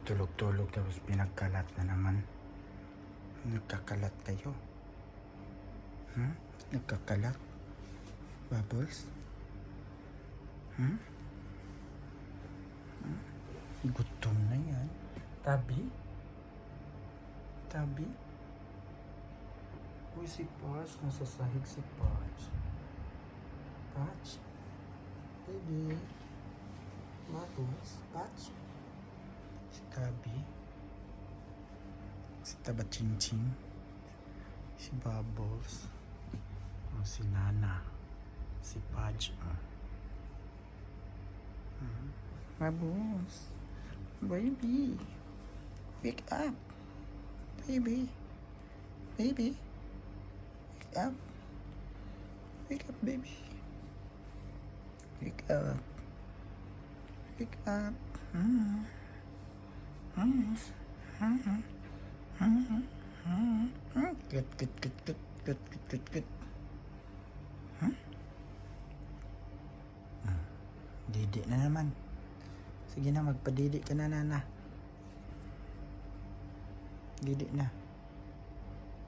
Tulog-tulog tapos pinagkalat na naman. Nagkakalat kayo. Nagkakalat. Bubbles. Gutom na yan. Tabi? Tabi? Uy, si Patch. Nasa sahig si Patch. Patch? Baby? Bubbles? Patch? Si Tabi? Si Taba Ching Ching? Si Bubbles? O si Nana? Si Patch? Bubbles? Baby? Wake up! Baby? Baby? Wake up! Wake up, baby! Wake up! Wake up! Good, good, good, good, good, good, good, good. Didi na naman. Sige na, magpadidi ka na, Nana. Didi na.